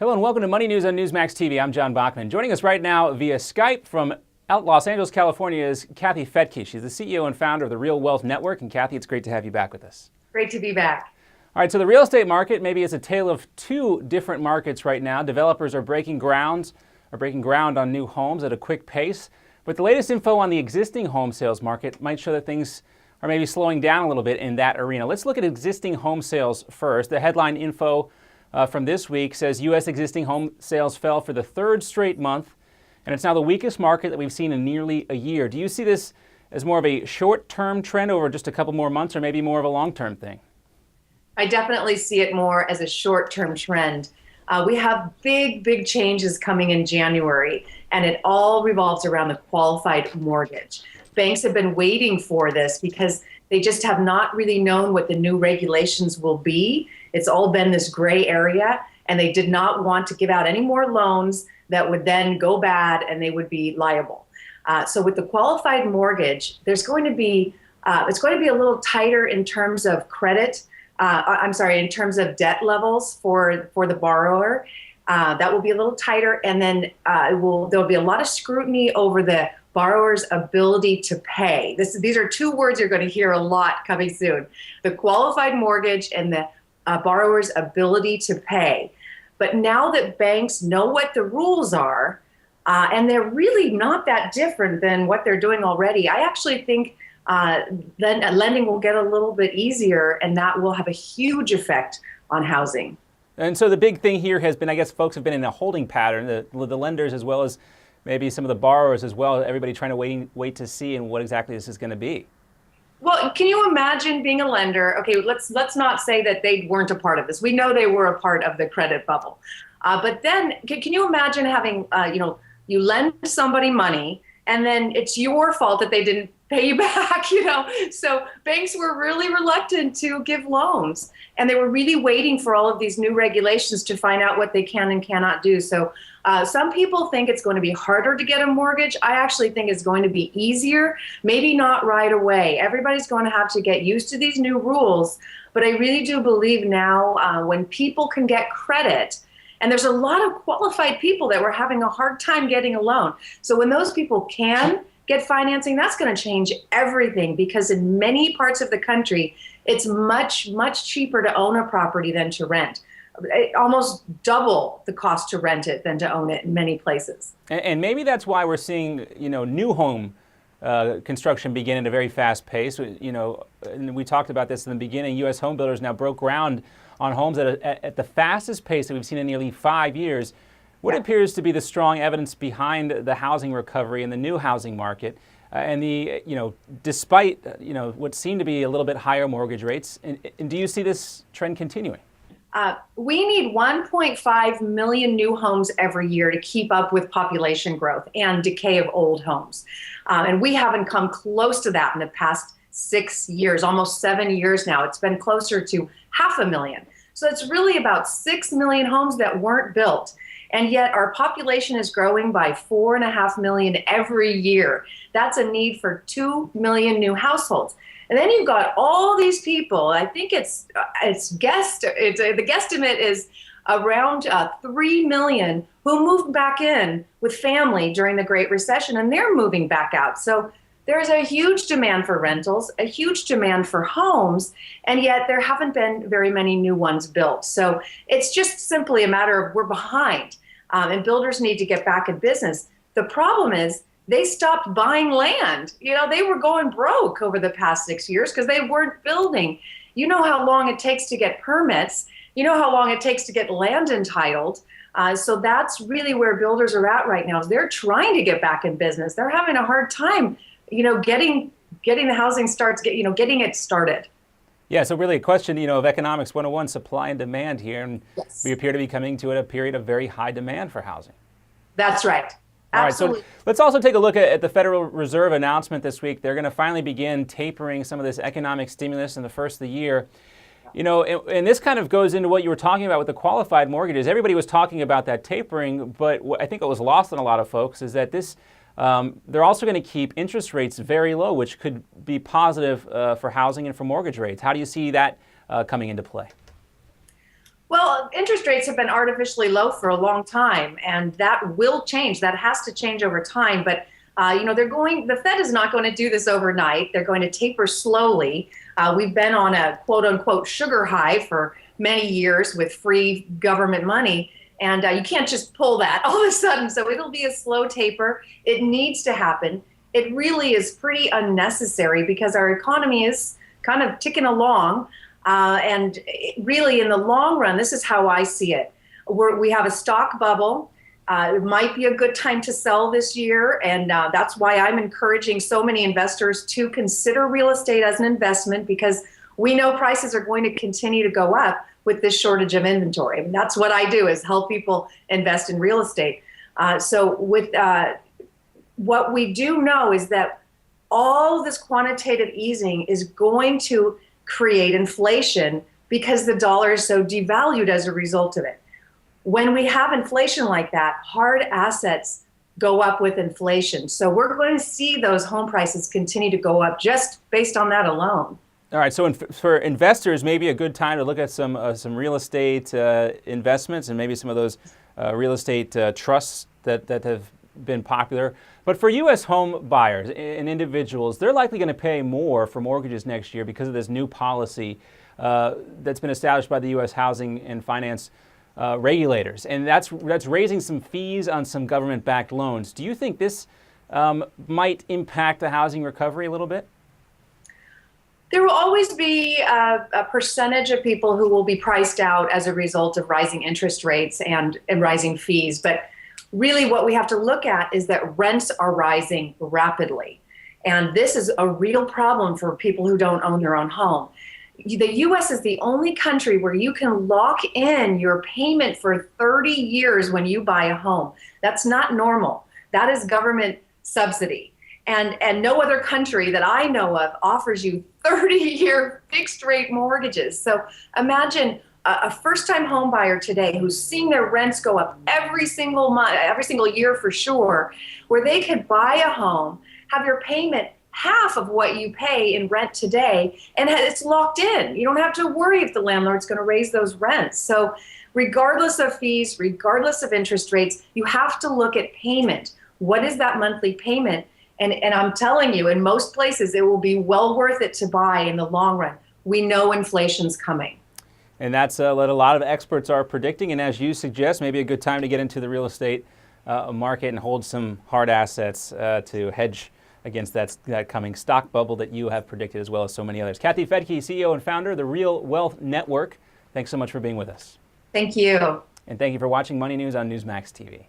Hello and welcome to Money News on Newsmax TV. I'm John Bachman. Joining us right now via Skype from out Los Angeles, California is Kathy Fetke. She's the CEO and founder of the Real Wealth Network. And Kathy, it's great to have you back with us. Great to be back. All right, so the real estate market maybe is a tale of two different markets right now. Developers are breaking ground on new homes at a quick pace. But the latest info on the existing home sales market might show that things are maybe slowing down a little bit in that arena. Let's look at existing home sales first. The headline info from this week says U.S. existing home sales fell for the third straight month, and it's now the weakest market that we've seen in nearly a year. Do you see this as more of a short-term trend over just a couple more months, or maybe more of a long-term thing? I definitely see it more as a short-term trend. We have big changes coming in January, and it all revolves around the qualified mortgage. Banks have been waiting for this because they just have not really known what the new regulations will be. It's all been this gray area, and they did not want to give out any more loans that would then go bad and they would be liable. So with the qualified mortgage, there's going to be it's going to be a little tighter in terms of credit. In terms of debt levels for the borrower. That will be a little tighter, and then there'll be a lot of scrutiny over the borrower's ability to pay. These are two words you're going to hear a lot coming soon: the qualified mortgage and the borrower's ability to pay. But now that banks know what the rules are, and they're really not that different than what they're doing already, I actually think then lending will get a little bit easier, and that will have a huge effect on housing. And so the big thing here has been, I guess folks have been in a holding pattern, the lenders as well as maybe some of the borrowers as well, everybody trying to wait to see and what exactly this is going to be. Well, can you imagine being a lender? Okay, let's not say that they weren't a part of this. We know they were a part of the credit bubble. But then can you imagine having, you lend somebody money and then it's your fault that they didn't pay you back, So banks were really reluctant to give loans, and they were really waiting for all of these new regulations to find out what they can and cannot do. So some people think it's going to be harder to get a mortgage. I actually think it's going to be easier, maybe not right away. Everybody's going to have to get used to these new rules, but I really do believe now when people can get credit, and there's a lot of qualified people that were having a hard time getting a loan. So when those people can get financing, that's going to change everything, because in many parts of the country, it's much cheaper to own a property than to rent. Almost double the cost to rent it than to own it in many places. And maybe that's why we're seeing, new home construction begin at a very fast pace. And we talked about this in the beginning. U.S. home builders now broke ground on homes at the fastest pace that we've seen in nearly 5 years. What appears to be the strong evidence behind the housing recovery and the new housing market, and despite what seem to be a little bit higher mortgage rates, and do you see this trend continuing? We need 1.5 million new homes every year to keep up with population growth and decay of old homes. And we haven't come close to that in the past 6 years, almost 7 years now. It's been closer to 500,000. So it's really about 6 million homes that weren't built. And yet our population is growing by 4.5 million every year. That's a need for 2 million new households. And then you've got all these people. I think the guesstimate is around 3 million who moved back in with family during the Great Recession, and they're moving back out. So there's a huge demand for rentals, a huge demand for homes, and yet there haven't been very many new ones built. So it's just simply a matter of we're behind, and builders need to get back in business. The problem is they stopped buying land. They were going broke over the past 6 years because they weren't building. You know how long it takes to get permits. You know how long it takes to get land entitled. So that's really where builders are at right now. Is they're trying to get back in business. They're having a hard time, getting the housing getting it started. Yeah, so really a question, of economics 101, supply and demand here, and Yes. we appear to be coming to a period of very high demand for housing. That's right. Absolutely. All right, so let's also take a look at the Federal Reserve announcement this week. They're going to finally begin tapering some of this economic stimulus in the first of the year. And this kind of goes into what you were talking about with the qualified mortgages. Everybody was talking about that tapering, but I think what was lost on a lot of folks is that they're also going to keep interest rates very low, which could be positive for housing and for mortgage rates. How do you see that coming into play? Well, interest rates have been artificially low for a long time, and that will change. That has to change over time. But the Fed is not going to do this overnight. They're going to taper slowly. We've been on a quote unquote sugar high for many years with free government money. And you can't just pull that all of a sudden. So it'll be a slow taper. It needs to happen. It really is pretty unnecessary because our economy is kind of ticking along. And really, in the long run, this is how I see it. We have a stock bubble. It might be a good time to sell this year. And that's why I'm encouraging so many investors to consider real estate as an investment, because we know prices are going to continue to go up with this shortage of inventory. And that's what I do, is help people invest in real estate. So with what we do know is that all this quantitative easing is going to create inflation because the dollar is so devalued as a result of it. When we have inflation like that, hard assets go up with inflation. So we're going to see those home prices continue to go up just based on that alone. All right, so for investors, maybe a good time to look at some real estate investments and maybe some of those real estate trusts that have been popular. But for U.S. home buyers and individuals, they're likely going to pay more for mortgages next year because of this new policy that's been established by the U.S. housing and finance regulators. And that's raising some fees on some government-backed loans. Do you think this might impact the housing recovery a little bit? There will always be a percentage of people who will be priced out as a result of rising interest rates and rising fees. But really what we have to look at is that rents are rising rapidly. And this is a real problem for people who don't own their own home. The U.S. is the only country where you can lock in your payment for 30 years when you buy a home. That's not normal. That is government subsidy. And no other country that I know of offers you 30-year fixed rate mortgages. So imagine a first-time home buyer today who's seeing their rents go up every single month, every single year for sure, where they could buy a home, have your payment half of what you pay in rent today, and it's locked in. You don't have to worry if the landlord's going to raise those rents. So regardless of fees, regardless of interest rates, you have to look at payment. What is that monthly payment? And I'm telling you, in most places, it will be well worth it to buy in the long run. We know inflation's coming. And that's what a lot of experts are predicting. And as you suggest, maybe a good time to get into the real estate market and hold some hard assets to hedge against that coming stock bubble that you have predicted, as well as so many others. Kathy Fetke, CEO and founder of the Real Wealth Network. Thanks so much for being with us. Thank you. And thank you for watching Money News on Newsmax TV.